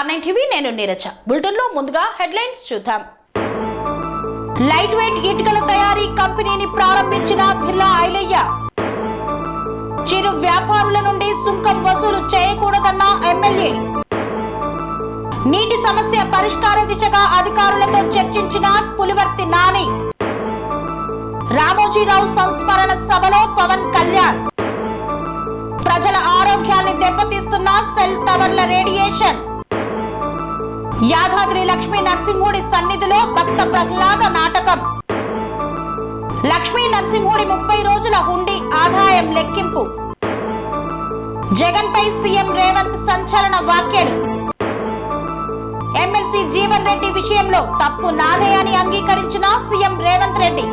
R9 TV నేను Neeraja. Bulletin లో ముందుగా హెడ్లైన్స్ చూద్దాం. లైట్ వెయిట్ ఇటుకల తయారీ కంపెనీని ప్రారంభించిన బిర్లా ఐలయ్య. చిరు వ్యాపారుల నుండి సుంకం వసూలు చేయకూడదన్న ఎమ్మెల్యే. నీటి సమస్య పరిష్కార దిశగా అధికారులతో చర్చించిన పులివర్తి నాని. రామోజీరావు సంస్మరణ సభలో పవన్ కళ్యాణ్. ప్రజల ఆరోగ్యాన్ని దెబ్బతీస్తున్న సెల్ టవర్ల రేడియేషన్. యాదాద్రి లక్ష్మీ నరసింహుడి సన్నిధిలో భక్త ప్రహ్లాద నాటకం. లక్ష్మీ నరసింహుడి 30 రోజుల హుండీ ఆదాయం లెక్కింపు. జగన్ పై సీఎం రేవంత్ సంచలన వ్యాఖ్యలు. ఎమ్మెల్సీ జీవన్ రెడ్డి విషయంలో తప్పు నాదే అని అంగీకరించిన CM Revanth Reddy.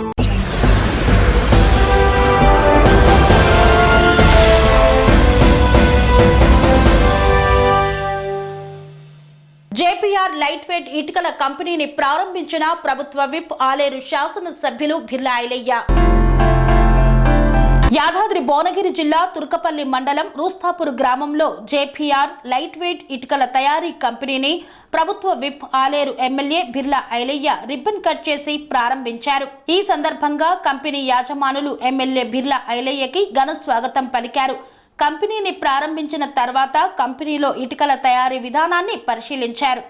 JPR light weight ఇటుకల కంపెనీని ప్రారంభించిన ప్రభుత్వ విప్ ఆలేరు శాసనసభ్యులు బిర్లా ఐలయ్య. యాదాద్రి భువనగిరి జిల్లా తుర్కపల్లి మండలం రూస్తాపూర్ గ్రామంలో జేపీఆర్ లైట్ వెయిట్ ఇటుకల తయారీ కంపెనీని ప్రభుత్వ whip Aleru MLA Birla Ailaiah ribbon cut చేసి ప్రారంభించారు. ఈ సందర్భంగా కంపెనీ యాజమానులు ఎమ్మెల్యే బిర్లా ఐలయ్యకి ఘన స్వాగతం పలికారు. కంపెనీని ప్రారంభించిన తర్వాత కంపెనీలో ఇటుకల తయారీ విధానాన్ని పరిశీలించారు.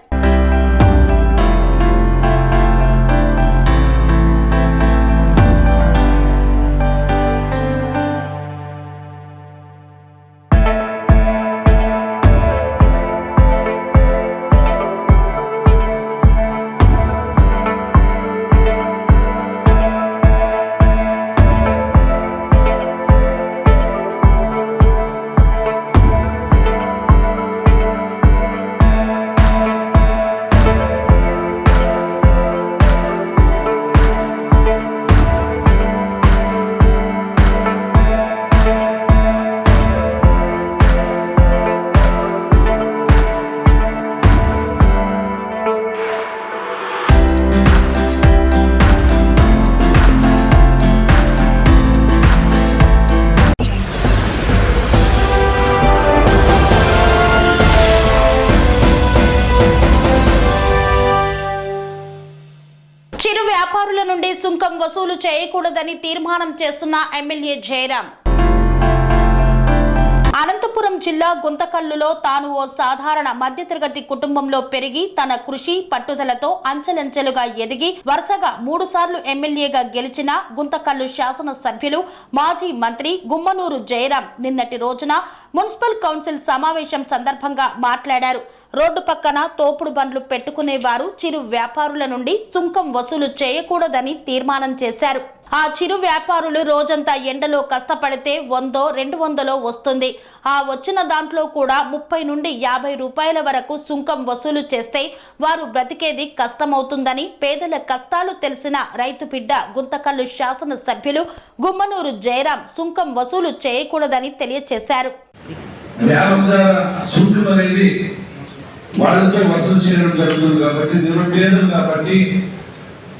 చిరు వ్యాపారుల నుండి సుంకం వసూలు చేయకూడదని తీర్మానం చేస్తున్న ఎమ్మెల్యే జయరాం. అనంతపురం జిల్లా గుంతకల్లులో తాను ఓ సాధారణ మధ్యతరగతి కుటుంబంలో పెరిగి తన కృషి పట్టుదలతో అంచెలంచెలుగా ఎదిగి వరుసగా 3 సార్లు ఎమ్మెల్యేగా గెలిచిన గుంతకల్లు శాసనసభ్యులు మాజీ మంత్రి గుమ్మనూరు జయరాం నిన్నటి రోజున మున్సిపల్ కౌన్సిల్ సమావేశం సందర్భంగా మాట్లాడారు. రోడ్డు పక్కన తోపుడు బండ్లు పెట్టుకునేవారు చిరు వ్యాపారుల నుండి సుంకం వసూలు చేయకూడదని తీర్మానం చేశారు. ఆ చిరు వ్యాపారులు రోజంతా ఎండలో కష్టపడితే 100-200 వస్తుంది. ఆ వచ్చిన దాంట్లో కూడా 30 నుండి 50 రూపాయల వరకు సుంకం వసూలు చేస్తే వారు బ్రతికేది కష్టమవుతుందని పేదల కష్టాలు తెలిసిన రైతు బిడ్డ గుంతకల్లు శాసన సభ్యులు గుమ్మనూరు జయరాం సుంకం వసూలు చేయకూడదని తెలియజేశారు. వాళ్ళతో వసూలు చేయడం జరుగుతుంది కాబట్టి నిరుపేదలు కాబట్టి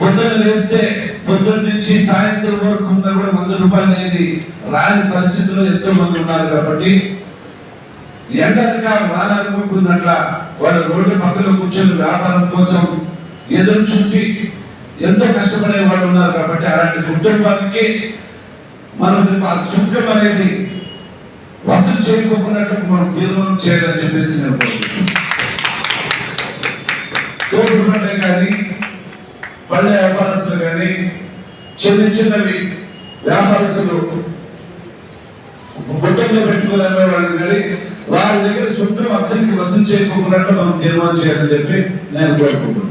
పొద్దున్న లేస్తే పొద్దున్న నుంచి సాయంత్రం వరకు కూడా 100 రూపాయలు అనేది రాని పరిస్థితుల్లో ఎంతో మంది ఉన్నారు కాబట్టి ఎండనక వాననుకోకుందట్లా వాళ్ళు రోడ్డు పక్కలో కూర్చొని వ్యాపారం కోసం ఎదురు చూసి ఎంతో కష్టపడే వాళ్ళు ఉన్నారు కాబట్టి అలాంటి కుటుంబానికి మనం ఆ సుంకం అనేది వసూలు చేయకోకున్నట్టు మనం తీర్మానం చేయాలని చెప్పేసి నేను కోరుకుంటున్నాను. తోపుడు బండే కానీ పల్లె వ్యాపారస్తులు కానీ చిన్నవి వ్యాపారస్తులు గుడ్డంలో పెట్టుకునే వాళ్ళు కానీ వారి దగ్గర చుట్టూ అసలుకి వసూలు చేయకోకున్నట్టు మనం తీర్మానం చేయాలని చెప్పి నేను కోరుకుంటున్నాను.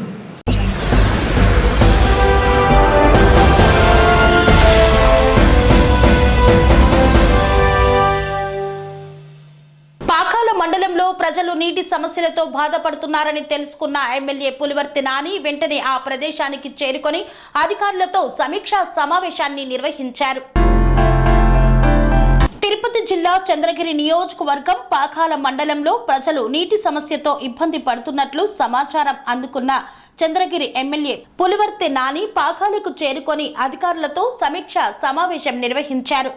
మండలంలో ప్రజలు నీటి సమస్యలతో బాధపడుతున్నారని తెలుసుకున్న ఎమ్మెల్యే పులివర్తి నాని వెంటనే ఆ ప్రదేశానికి చేరుకొని అధికారులతో సమీక్షా సమావేశాన్ని నిర్వహించారు. తిరుపతి జిల్లా చంద్రగిరి నియోజకవర్గం పాకాల మండలంలో ప్రజలు నీటి సమస్యతో ఇబ్బంది పడుతున్నట్లు సమాచారం అందుకున్న చంద్రగిరి ఎమ్మెల్యే పులివర్తి నాని పాకాలకు చేరుకొని అధికారులతో సమీక్ష సమావేశం నిర్వహించారు.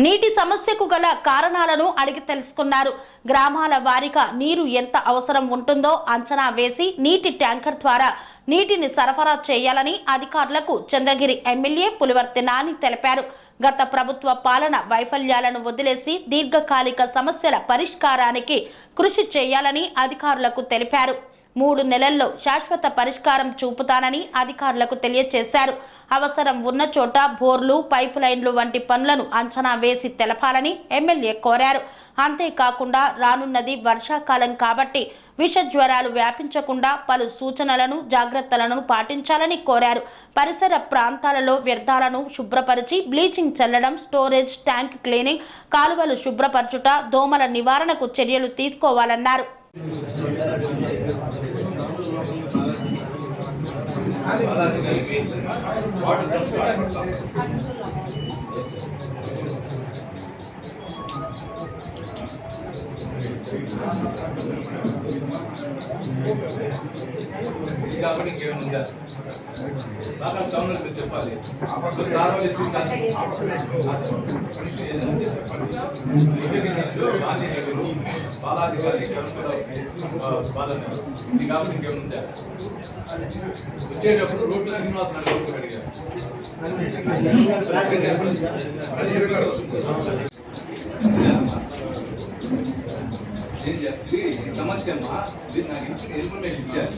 నీటి సమస్యకు గల కారణాలను అడిగి తెలుసుకున్నారు. గ్రామాల వారీగా నీరు ఎంత అవసరం ఉంటుందో అంచనా వేసి నీటి ట్యాంకర్ ద్వారా నీటిని సరఫరా చేయాలని అధికారులకు చంద్రగిరి ఎమ్మెల్యే పులివర్తి నాని తెలిపారు. గత ప్రభుత్వ పాలన వైఫల్యాలను వదిలేసి దీర్ఘకాలిక సమస్యల పరిష్కారానికి కృషి చేయాలని అధికారులకు తెలిపారు. 3 నెలల్లో శాశ్వత పరిష్కారం చూపుతానని అధికారులకు తెలియజేశారు. అవసరం ఉన్న చోట బోర్లు, పైపు లైన్లు వంటి పనులను అంచనా వేసి తెలపాలని ఎమ్మెల్యే కోరారు. అంతేకాకుండా రానున్నది వర్షాకాలం కాబట్టి విష జ్వరాలు వ్యాపించకుండా పలు సూచనలను, జాగ్రత్తలను పాటించాలని కోరారు. పరిసర ప్రాంతాలలో వ్యర్థాలను శుభ్రపరిచి బ్లీచింగ్ చల్లడం, స్టోరేజ్ ట్యాంక్ క్లీనింగ్, కాలువలు శుభ్రపరచుట, దోమల నివారణకు చర్యలు తీసుకోవాలన్నారు. కాబట్టి ఇంకేముందా బాగా గవర్నర్ మీరు చెప్పాలి. సార్ వాళ్ళు ఇచ్చిన మనిషి ఏదంటే చెప్పండి. గాంధీనగర్, బాలాజీ గారి బాధ ఇది కాబట్టి ఇంకేముందా వచ్చేటప్పుడు రోడ్లో శ్రీనివాస నగర్ అడిగారు. ఈ సమస్య మీరు నాకు ఇన్ఫర్మేషన్ ఇచ్చారు.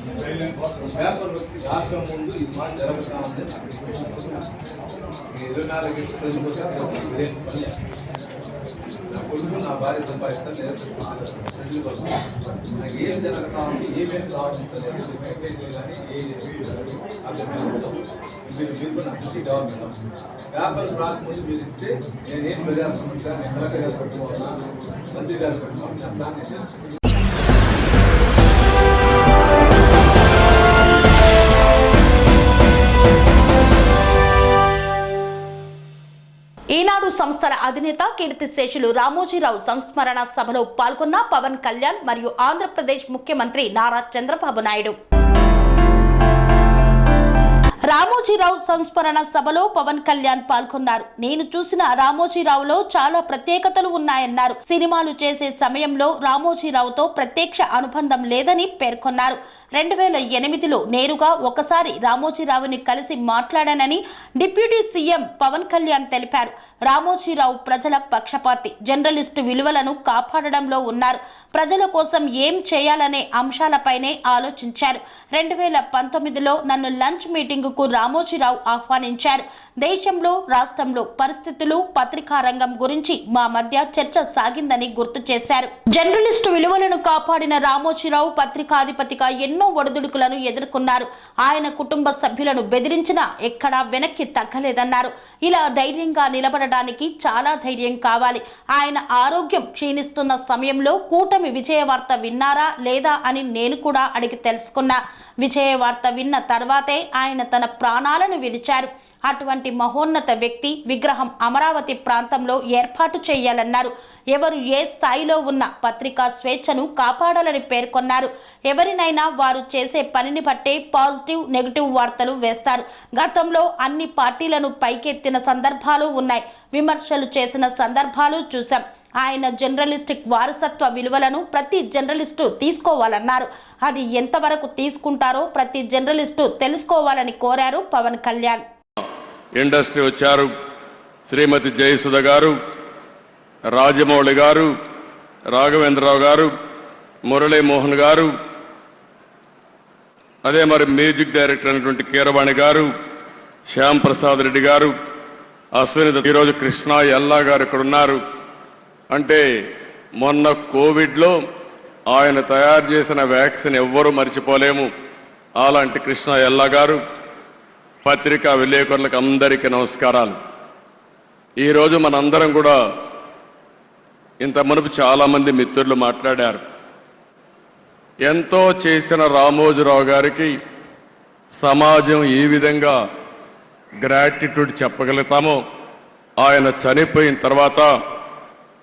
పేపర్ రాక ముందు ఇది మా జరుగుతా ఉంది. 24 గంటల ప్రజల కోసం నా కొడుకు, నా భార్య సంపాదిస్తాను లేదా ప్రజల కోసం నాకు ఏం జరుగుతా ఉంది, ఏమేమి ప్రాబ్లమ్స్ అనేది సెక్రటరీ కానీ మీరు నా దృష్టి కావాలి. పేపర్ రాకముందు మీరు ఇస్తే నేనేం ప్రజా సమస్య కలెక్టర్ గారు పెట్టుకోవాలా, మంత్రి గారు పెట్టుకోవాలి, దాన్ని చేస్తాను. ఈనాడు సంస్థల అధినేత కీర్తిశేషులు రామోజీరావు సంస్మరణ సభలో పాల్గొన్న పవన్ కళ్యాణ్ మరియు ఆంధ్రప్రదేశ్ ముఖ్యమంత్రి నారా చంద్రబాబు నాయుడు. రామోజీరావు సంస్మరణ సభలో పవన్ కళ్యాణ్ పాల్గొన్నారు. నేను చూసిన రామోజీరావులో చాలా ప్రత్యేకతలు ఉన్నాయన్నారు. సినిమాలు చేసే సమయంలో రామోజీరావుతో ప్రత్యక్ష అనుబంధం లేదని పేర్కొన్నారు. 2008లో నేరుగా ఒకసారి రామోజీరావుని కలిసి మాట్లాడానని డిప్యూటీ సీఎం పవన్ కళ్యాణ్ తెలిపారు. రామోజీరావు ప్రజల పక్షపాతి, జర్నలిస్టు విలువలను కాపాడడంలో ఉన్నారు. ప్రజల కోసం ఏం చేయాలనే అంశాలపైనే ఆలోచించారు. 2019లో నన్ను లంచ్ మీటింగుకు రామోజీరావు ఆహ్వానించారు. దేశంలో, రాష్ట్రంలో పరిస్థితులు, పత్రికా రంగం గురించి మా మధ్య చర్చ సాగిందని గుర్తు చేశారు. జర్నలిస్టు విలువలను కాపాడిన రామోజీరావు పత్రికాధిపతిగా ఎన్నో ఒడిదుడుకులను ఎదుర్కొన్నారు. ఆయన కుటుంబ సభ్యులను బెదిరించినా ఎక్కడా వెనక్కి తగ్గలేదన్నారు. ఇలా ధైర్యంగా నిలబడడానికి చాలా ధైర్యం కావాలి. ఆయన ఆరోగ్యం క్షీణిస్తున్న సమయంలో కూటమి విజయవార్త విన్నారా లేదా అని నేను కూడా అడిగి తెలుసుకున్నా. విజయవార్త విన్న తర్వాతే ఆయన తన ప్రాణాలను విడిచారు. అటువంటి మహోన్నత వ్యక్తి విగ్రహం అమరావతి ప్రాంతంలో ఏర్పాటు చేయాలన్నారు. ఎవరు ఏ స్థాయిలో ఉన్న పత్రికా స్వేచ్ఛను కాపాడాలని పేర్కొన్నారు. ఎవరినైనా వారు చేసే పనిని బట్టే పాజిటివ్, నెగిటివ్ వార్తలు వేస్తారు. గతంలో అన్ని పార్టీలను పైకెత్తిన సందర్భాలు ఉన్నాయి. విమర్శలు చేసిన సందర్భాలు చూశాం. ఆయన జర్నలిస్టిక్ వారసత్వ విలువలను ప్రతి జర్నలిస్టు తీసుకోవాలన్నారు. అది ఎంతవరకు తీసుకుంటారో ప్రతి జర్నలిస్టు తెలుసుకోవాలని కోరారు పవన్ కళ్యాణ్. ఇండస్ట్రీ వచ్చారు. శ్రీమతి జయసుధ గారు, రాజమౌళి గారు, రాఘవేంద్రరావు గారు, మురళీమోహన్ గారు, అదే మరి మ్యూజిక్ డైరెక్టర్ అయినటువంటి కీరవాణి గారు, శ్యామ్ ప్రసాద్ రెడ్డి గారు, అశ్విని, ఈరోజు కృష్ణ ఎల్లా గారు ఇక్కడ ఉన్నారు. అంటే మొన్న కోవిడ్లో ఆయన తయారు చేసిన వ్యాక్సిన్ ఎవ్వరూ మర్చిపోలేము. అలాంటి కృష్ణ ఎల్లా గారు, పత్రికా విలేకరులకు అందరికీ నమస్కారాలు. ఈరోజు మనందరం కూడా ఇంత మునుపు చాలామంది మిత్రులు మాట్లాడారు. ఎంతో చేసిన రామోజీరావు గారికి సమాజం ఈ విధంగా గ్రాటిట్యూడ్ చెప్పగలుగుతామో ఆయన చనిపోయిన తర్వాత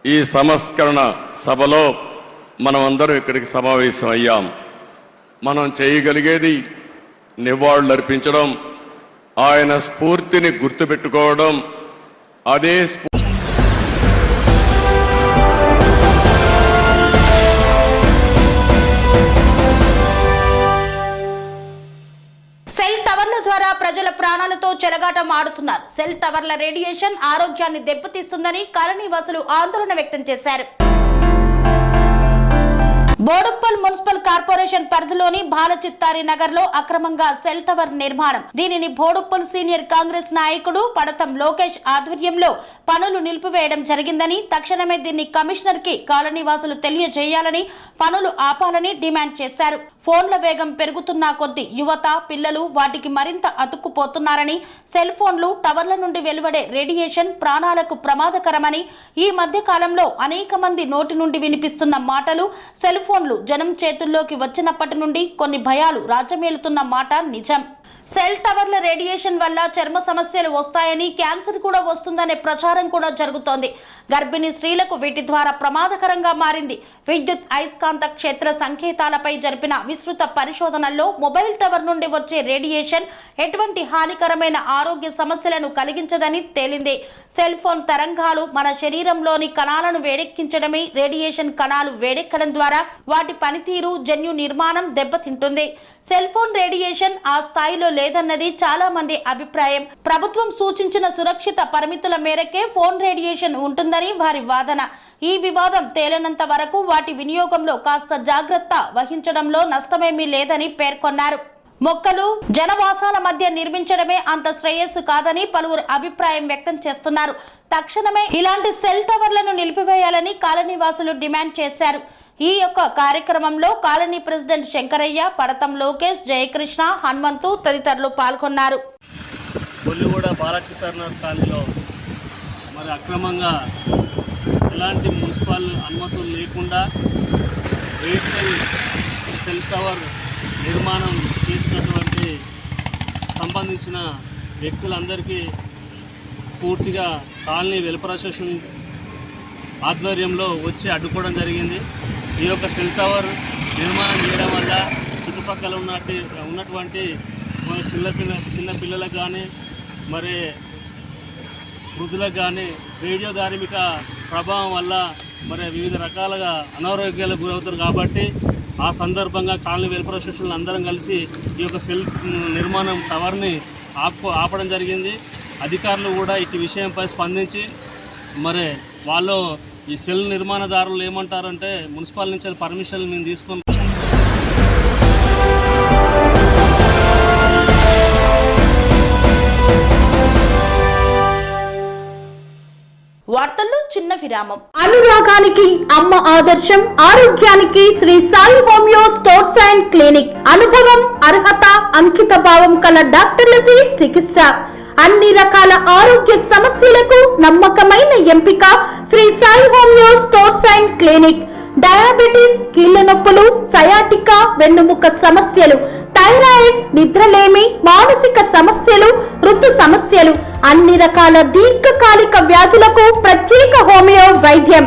ఈ సంస్కరణ సభలో మనమందరం ఇక్కడికి సమావేశం అయ్యాం. మనం చేయగలిగేది నివాళులర్పించడం, ఆయన స్ఫూర్తిని గుర్తుపెట్టుకోవడం, అదే సెల్ టవర్ల ద్వారా ప్రజల ప్రాణాలతో చెలగాటం ఆడుతున్నారు. సెల్ టవర్ల రేడియేషన్ ఆరోగ్యాన్ని దెబ్బతీస్తుందని కాలనీవాసులు ఆందోళన వ్యక్తం చేశారు. బోడుప్పల్ మున్సిపల్ కార్పొరేషన్ పరిధిలోని బాలచిత్తారి నగర్ లో అక్రమంగా సెల్ టవర్ నిర్మాణం. దీనిని బోడుప్పల్ సీనియర్ కాంగ్రెస్ నాయకుడు పడతం లోకేష్ ఆధ్వర్యంలో పనులు నిలిపివేయడం జరిగిందని, తక్షణమే దీన్ని కమిషనర్ కి కాలనీవాసులు తెలియజేయాలని, పనులు ఆపాలని డిమాండ్ చేశారు. ఫోన్ల వేగం పెరుగుతున్న కొద్దీ యువత, పిల్లలు వాటికి మరింత అతుక్కుపోతున్నారని, సెల్ ఫోన్లు, టవర్ల నుండి వెలువడే రేడియేషన్ ప్రాణాలకు ప్రమాదకరమని, ఈ మధ్య కాలంలో అనేక మంది నోటి నుండి వినిపిస్తున్న మాటలు, సెల్ ఫోన్లు జనం చేతుల్లోకి వచ్చినప్పటి నుండి కొన్ని భయాలు రాజ్యమేలుతున్న మాట నిజం. సెల్ టవర్ల రేడియేషన్ వల్ల చర్మ సమస్యలు వస్తాయని, క్యాన్సర్ కూడా వస్తుందనే ప్రచారం కూడా జరుగుతోంది. గర్భిణీ స్త్రీలకు వీటి ద్వారా ప్రమాదకరంగా మారింది. విద్యుత్ అయస్కాంత క్షేత్ర సంకేతాలపై జరిపిన విస్తృత పరిశోధనల్లో మొబైల్ టవర్ నుండి వచ్చే రేడియేషన్ ఎటువంటి హానికరమైన ఆరోగ్య సమస్యలను కలిగించదని తేలింది. సెల్ ఫోన్ తరంగాలు మన శరీరంలోని కణాలను వేడెక్కించడమే. రేడియేషన్ కణాలు వేడెక్కడం ద్వారా వాటి పనితీరు, జన్యు నిర్మాణం దెబ్బతింటుంది. సెల్ ఫోన్ రేడియేషన్ ఆ స్థాయిలో లేదన్నది చాలా మంది అభిప్రాయం. ప్రభుత్వం సూచించిన సురక్షిత పరిమితుల మేరకే ఫోన్ రేడియేషన్ ఉంటుందని వారి వాదన. ఈ వివాదం తేలినంత వరకు వాటి వినియోగంలో కాస్త జాగ్రత్త వహించడంలో నష్టమేమీ లేదని పేర్కొన్నారు. మొక్కలు జనవాసాల మధ్య నిర్మించడమే అంత శ్రేయస్సు కాదని పలువురు అభిప్రాయం వ్యక్తం చేస్తున్నారు. తక్షణమే ఇలాంటి సెల్ టవర్లను నిలిపివేయాలని కాలనీవాసులు డిమాండ్ చేశారు. ఈ యొక్క కార్యక్రమంలో కాలనీ ప్రెసిడెంట్ శంకరయ్య, పడతం లోకేష్, జయకృష్ణ, హనుమంతు తదితరులు పాల్గొన్నారు. కొల్లిగూడ బాలచిత్తారి కాలనీలో మరి అక్రమంగా ఎలాంటి మున్సిపల్ అనుమతులు లేకుండా ఎయిర్టెల్ సెల్ టవర్ నిర్మాణం చేసినటువంటి సంబంధించిన వ్యక్తులందరికీ పూర్తిగా కాలనీ వెల్ఫేర్ అసోసియేషన్ ఆధ్వర్యంలో వచ్చి అడ్డుకోవడం జరిగింది. ఈ యొక్క సెల్ టవర్ నిర్మాణం చేయడం వల్ల చుట్టుపక్కల ఉన్నటువంటి చిన్న పిల్లలకు కానీ మరి వృద్ధులకు కానీ రేడియో ధార్మిక ప్రభావం వల్ల మరి వివిధ రకాలుగా అనారోగ్యాలకు గురవుతారు. కాబట్టి ఆ సందర్భంగా కాలనీ వెల్ఫేర్ అసోసియేషన్లు అందరం కలిసి ఈ యొక్క సెల్ నిర్మాణం టవర్ని ఆపడం జరిగింది. అధికారులు కూడా ఇటు విషయంపై స్పందించి మరి వాళ్ళు ఈ సెల్ నిర్మాణదారులు ఏమంటారంటే మున్సిపల్ నుంచి పర్మిషన్ మేము తీసుకొని వార్తల్లో చిన్న విరామం. అనురాగానికి అమ్మ ఆదర్శం, ఆరోగ్యానికి Shri Sai homeo stores and clinic. అనుభవం, అర్హత, అంకిత భావం కల డాక్టర్లచే చికిత్స. అన్ని రకాల ఆరోగ్య సమస్యలకు నమ్మకమైన ఎంపిక Shri Sai homeo stores and clinic. Diabetes, కీళ్ల నొప్పులు, సయాటికా, వెన్నుముక సమస్యలు, థైరాయిడ్, నిద్రలేమి, మానసిక సమస్యలు, ఋతు సమస్యలు, అన్ని రకాల దీర్ఘకాలిక వ్యాధులకు ప్రత్యేక హోమియో వైద్యం.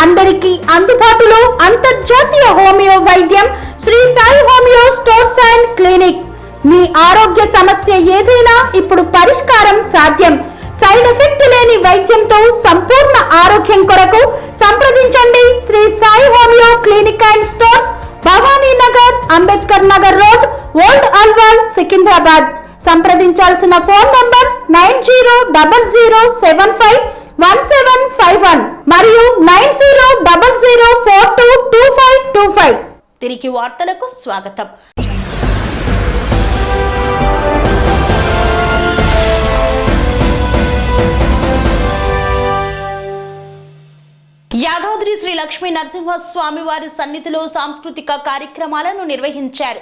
అందరికీ అందుబాటులో అంతర్జాతీయ హోమియో వైద్యం Shri Sai homeo stores and clinic. మీ ఆరోగ్య సమస్య ఏదైనా ఇప్పుడు పరిష్కారం సాధ్యం. సైడ్ ఎఫెక్ట్ లేని వైద్యంతో సంపూర్ణ ఆరోగ్యం కొరకు సంప్రదించండి Shri Sai homeo clinic and stores, Bhavani Nagar, Ambedkar Nagar road, old Alwal, Secunderabad. సంప్రదించాల్సిన ఫోన్ నంబర్స్ 9000751751 మరియు 9000422525. తిరిగి వార్తలకు స్వాగతం. యాదాద్రి శ్రీ లక్ష్మీ నరసింహస్వామి వారి సన్నిధిలో సాంస్కృతిక కార్యక్రమాలను నిర్వహించారు.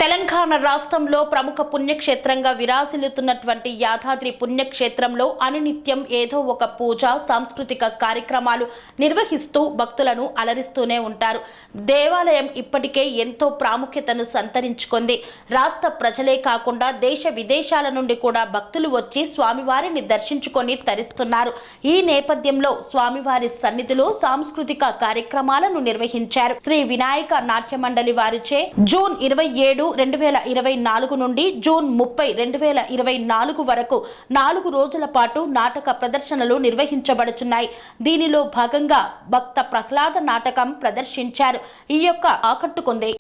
తెలంగాణ రాష్ట్రంలో ప్రముఖ పుణ్యక్షేత్రంగా విరాజిల్లుతున్నటువంటి యాదాద్రి పుణ్యక్షేత్రంలో అనునిత్యం ఏదో ఒక పూజ సాంస్కృతిక కార్యక్రమాలు నిర్వహిస్తూ భక్తులను అలరిస్తూనే ఉంటారు. దేవాలయం ఇప్పటికే ఎంతో ప్రాముఖ్యతను సంతరించుకుంది. రాష్ట్ర ప్రజలే కాకుండా దేశ విదేశాల నుండి కూడా భక్తులు వచ్చి స్వామివారిని దర్శించుకొని తరిస్తున్నారు. ఈ నేపథ్యంలో స్వామివారి సన్నిధిలో సాంస్కృతిక కార్యక్రమాలను నిర్వహించారు. శ్రీ వినాయక నాట్య మండలి వారిచే జూన్ 27, 2024 నుండి జూన్ 30, 2024 వరకు 4 రోజుల పాటు నాటక ప్రదర్శనలు నిర్వహించబడుతున్నాయి. దీనిలో భాగంగా భక్త ప్రహ్లాద నాటకం ప్రదర్శించారు. ఈ యొక్క ఆకట్టుకుంది.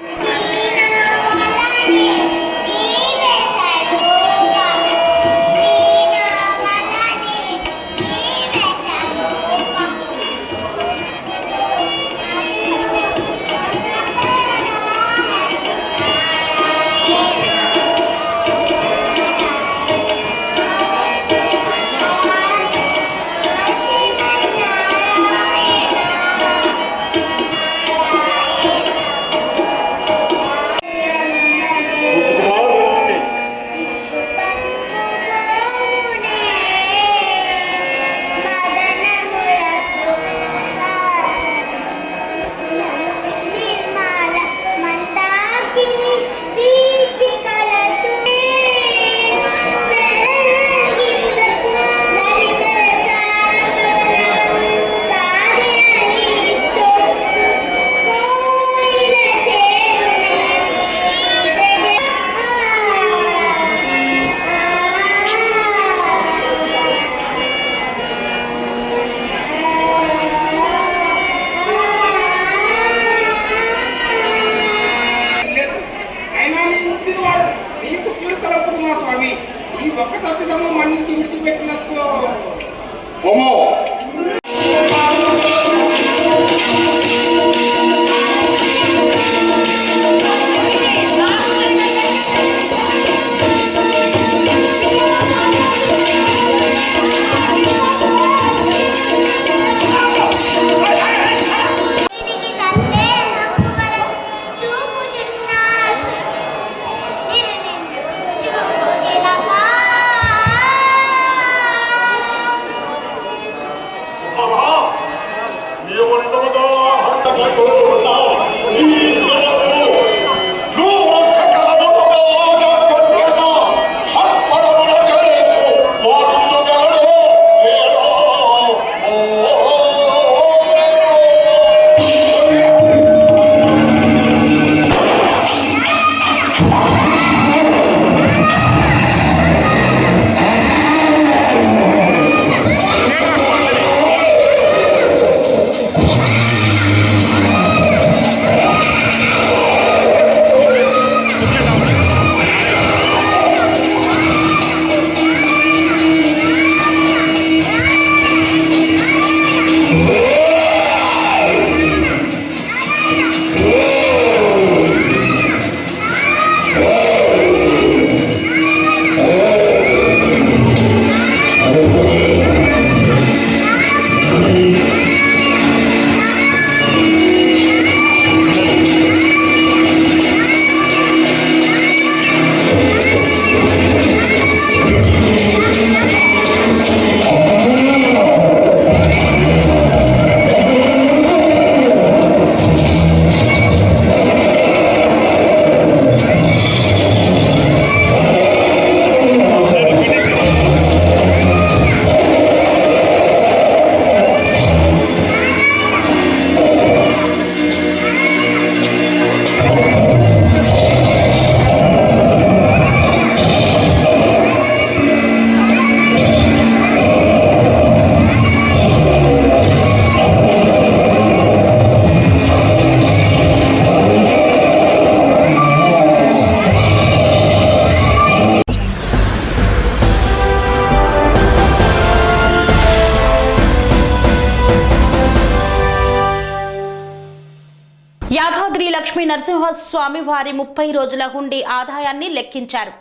యాదాద్రి లక్ష్మీ నరసింహస్వామి వారి 30 రోజుల హుండీ ఆదాయాన్ని లెక్కించారు.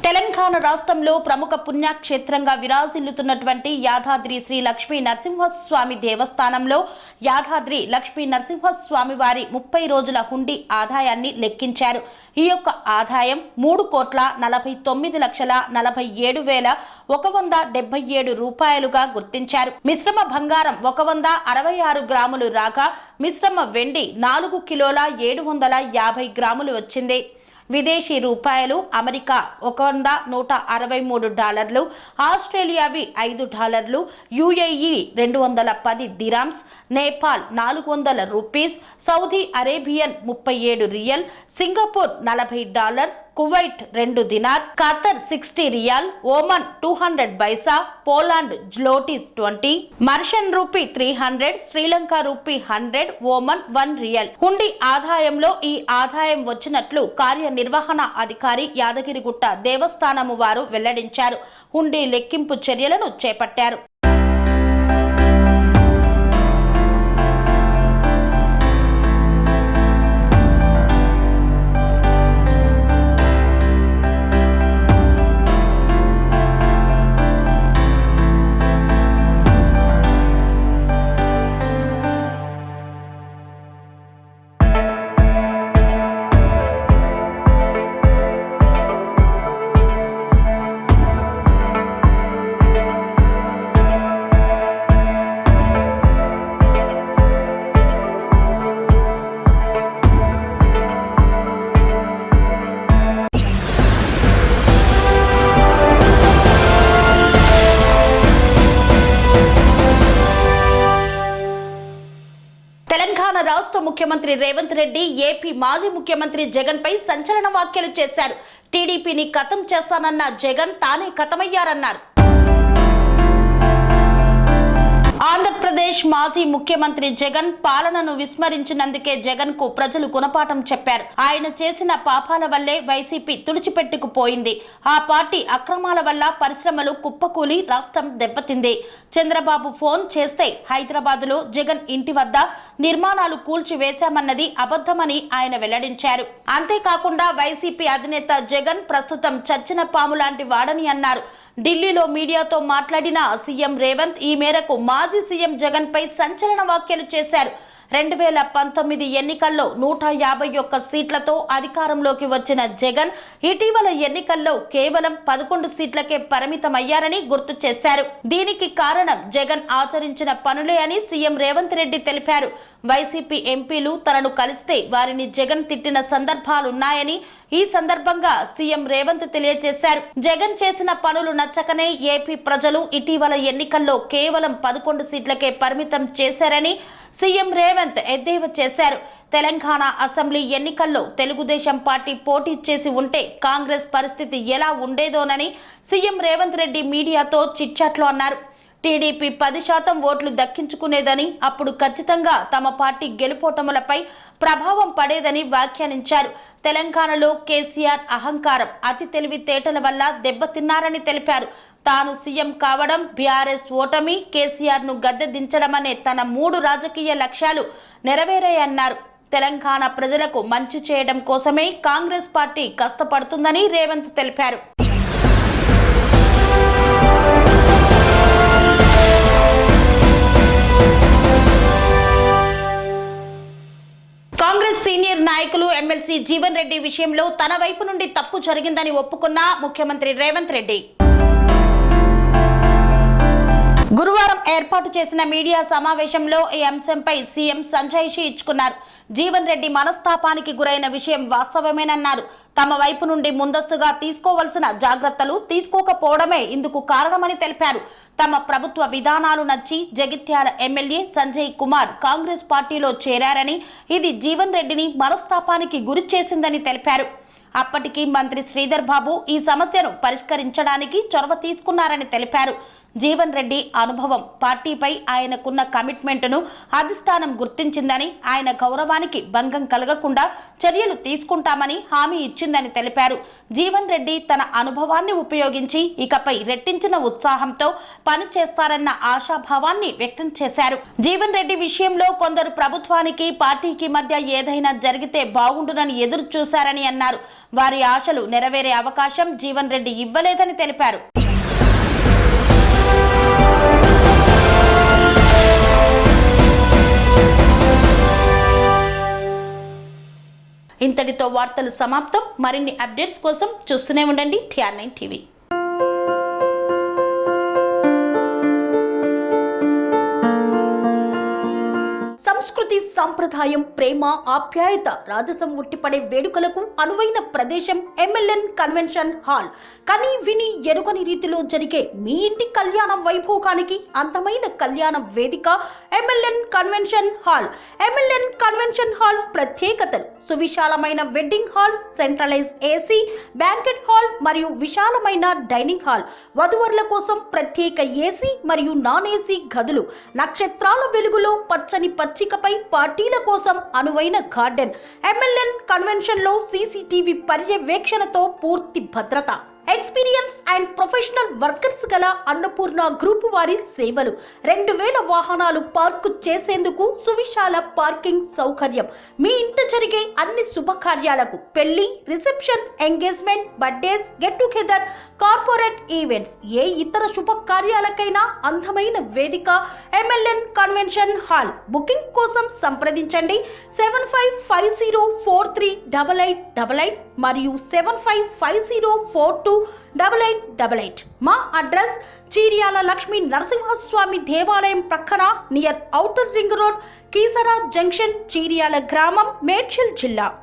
తెలంగాణ తెలంగాణ రాష్ట్రంలో ప్రముఖ పుణ్యక్షేత్రంగా విరాజిల్లుతున్నటువంటి యాదాద్రి శ్రీ లక్ష్మీ నరసింహస్వామి దేవస్థానంలో యాదాద్రి లక్ష్మీ నరసింహస్వామి వారి 30 రోజుల హుండీ ఆదాయాన్ని లెక్కించారు. ఈ యొక్క ఆదాయం 3,49,47,177 రూపాయలుగా గుర్తించారు. మిశ్రమ బంగారం 166 గ్రాములు రాగా మిశ్రమ వెండి 4 కిలోల 750 గ్రాములు వచ్చింది. విదేశీ రూపాయలు అమెరికా $163, ఆస్ట్రేలియావి $5, UAE 210 dirhams, Nepal 400 rupees, Saudi Arabian 37 riyal, Singapore $40, Kuwait 2 dinar, Qatar 60 riyal, Oman 200 baisa, Poland zlotys 20, Mauritian rupee 300, Sri Lanka rupee 100, Oman 1 riyal. హుండీ ఆదాయంలో ఈ ఆదాయం వచ్చినట్లు కార్యనిర్వహణ అధికారి యాదగిరిగుట్ట దేవస్థానము వారు వెల్లడించారు. హుండీ లెక్కింపు చర్యలను చేపట్టారు. తెలంగాణ రాష్ట్ర ముఖ్యమంత్రి రేవంత్ రెడ్డి ఏపీ మాజీ ముఖ్యమంత్రి జగన్ పై సంచలన వ్యాఖ్యలు చేశారు. టీడీపీని ఖతం చేస్తానన్న జగన్ తానే ఖతమయ్యారన్నారు. ఆంధ్రప్రదేశ్ మాజీ ముఖ్యమంత్రి జగన్ పాలనను విస్మరించినందుకే జగన్ కు ప్రజలు గుణపాఠం చెప్పారు. ఆయన చేసిన పాపాల వల్లే వైసీపీ తుడిచిపెట్టుకుపోయింది. ఆ పార్టీ అక్రమాల వల్ల పరిశ్రమలు కుప్పకూలి రాష్ట్రం దెబ్బతింది. చంద్రబాబు ఫోన్ చేస్తే హైదరాబాద్లో జగన్ ఇంటి వద్ద నిర్మాణాలు కూల్చివేశామన్నది అబద్ధమని ఆయన వెల్లడించారు. అంతేకాకుండా వైసీపీ అధినేత జగన్ ప్రస్తుతం చచ్చిన పాము లాంటి వాడని అన్నారు. ఢిల్లీలో మీడియాతో మాట్లాడిన సీఎం రేవంత్ ఈ మేరకు మాజీ సీఎం జగన్ పై సంచలన వ్యాఖ్యలు చేశారు. 2019 ఎన్నికల్లో 151 సీట్లతో అధికారంలోకి వచ్చిన జగన్ ఇటీవల ఎన్నికల్లో కేవలం 11 సీట్లకే పరిమితమయ్యారని గుర్తు చేశారు. దీనికి కారణం జగన్ ఆచరించిన పనులే అని సీఎం రేవంత్ రెడ్డి తెలిపారు. వైసీపీ ఎంపీలు తనను కలిస్తే వారిని జగన్ తిట్టిన సందర్భాలున్నాయని ఈ సందర్భంగా సీఎం రేవంత్ తెలియజేశారు. జగన్ చేసిన పనులు నచ్చకనే ఏపీ ప్రజలు ఇటీవల ఎన్నికల్లో కేవలం 11 సీట్లకే పరిమితం చేశారని సీఎం రేవంత్ ఎద్దేవా చేశారు. తెలంగాణ అసెంబ్లీ ఎన్నికల్లో తెలుగుదేశం పార్టీ పోటీ చేసి ఉంటే కాంగ్రెస్ పరిస్థితి ఎలా ఉండేదోనని సీఎం రేవంత్ రెడ్డి మీడియాతో చిట్చాట్లో అన్నారు. టీడీపీ 10% ఓట్లు దక్కించుకునేదని, అప్పుడు ఖచ్చితంగా తమ పార్టీ గెలుపోటములపై ప్రభావం పడేదని వ్యాఖ్యానించారు. తెలంగాణలో కేసీఆర్ అహంకారం, అతి తెలివితేటల వల్ల దెబ్బతిన్నారని తెలిపారు. తాను సీఎం కావడం, బీఆర్ఎస్ ఓటమి, కేసీఆర్ ను గద్దె దించడం అనే తన 3 రాజకీయ లక్ష్యాలు నెరవేరాయన్నారు. తెలంగాణ ప్రజలకు మంచి చేయడం కోసమే కాంగ్రెస్ పార్టీ కష్టపడుతుందని రేవంత్ తెలిపారు. కాంగ్రెస్ సీనియర్ నాయకులు ఎమ్మెల్సీ జీవన్ రెడ్డి విషయంలో తన వైపు నుండి తప్పు జరిగిందని ఒప్పుకున్న ముఖ్యమంత్రి రేవంత్ రెడ్డి గురువారం ఏర్పాటు చేసిన మీడియా సమావేశంలో ఈ అంశంపై సీఎం సంజాయిషీ ఇచ్చుకున్నారు. జీవన్ రెడ్డి మనస్తాపానికి గురైన విషయం వాస్తవమేనన్నారు. తమ వైపు నుండి ముందస్తుగా తీసుకోవాల్సిన జాగ్రత్తలు తీసుకోకపోవడమే ఇందుకు కారణమని తెలిపారు. తమ ప్రభుత్వ విధానాలు నచ్చి జగిత్యాల ఎమ్మెల్యే సంజయ్ కుమార్ కాంగ్రెస్ పార్టీలో చేరారని, ఇది జీవన్ రెడ్డిని మనస్తాపానికి గురి చేసిందని తెలిపారు. అప్పటికి మంత్రి శ్రీధర్ బాబు ఈ సమస్యను పరిష్కరించడానికి చొరవ తీసుకున్నారని తెలిపారు. జీవన్ రెడ్డి అనుభవం, పార్టీపై ఆయనకున్న కమిట్మెంట్ను అధిష్టానం గుర్తించిందని, ఆయన గౌరవానికి భంగం కలగకుండా చర్యలు తీసుకుంటామని హామీ ఇచ్చిందని తెలిపారు. జీవన్ రెడ్డి తన అనుభవాన్ని ఉపయోగించి ఇకపై రెట్టించిన ఉత్సాహంతో పనిచేస్తారన్న ఆశాభావాన్ని వ్యక్తం చేశారు. జీవన్ రెడ్డి విషయంలో కొందరు ప్రభుత్వానికి పార్టీకి మధ్య ఏదైనా జరిగితే బాగుండునని ఎదురు చూశారని అన్నారు. వారి ఆశలు నెరవేరే అవకాశం జీవన్ రెడ్డి ఇవ్వలేదని తెలిపారు. ఇంతటితో వార్తలు సమాప్తం. మరిన్ని అప్డేట్స్ కోసం చూస్తూనే ఉండండి TR9 టీవీ. సంస్కృతి, సంప్రదాయం, ప్రేమ, ఆప్యాయత, రాజసం ఉట్టిపడే వేడుకలకు అనువైన ప్రదేశం MLN కన్వెన్షన్ హాల్. కని విని ఎరుగని రీతిలో జరిగే మీ ఇంటి కళ్యాణ వైభోగానికి అందమైన కళ్యాణ వేదిక MLN convention hall. MLN convention hall ప్రత్యేకతలు: సువిశాలమైన wedding halls, centralise AC banquet hall మరియు విశాలమైన డైనింగ్ హాల్, వధువరుల కోసం ప్రత్యేక AC మరియు నాన్ AC గదులు, నక్షత్రాల వెలుగులో పచ్చని పచ్చికపై పార్టీల కోసం అనువైన గార్డెన్. MLN కన్వెన్షన్ లో CCTV పర్యవేక్షణతో పూర్తి భద్రత. ఎక్స్పీరియన్స్ అండ్ ప్రొఫెషనల్ వర్కర్స్ గల అన్నపూర్ణ గ్రూప్ వారి సేవలు. 2000 వాహనాలు పార్కు చేసేందుకు సువిశాల పార్కింగ్ సౌకర్యం. మీ ఇంట జరిగే అన్ని శుభకార్యాలకు, పెళ్లి, reception, engagement, birthdays, get together, corporate events, ఏ ఇతర శుభకార్యాలకైనా అందమైన వేదిక MLN కన్వెన్షన్ హాల్. బుకింగ్ కోసం సంప్రదించండి 7550438888 మరియు 7550428888. మా అడ్రస్ చీర్యాల లక్ష్మీ నరసింహస్వామి దేవాలయం ప్రక్కన, near outer ring road, Keesara junction, Cheeryal గ్రామం, మేడ్చల్ జిల్లా.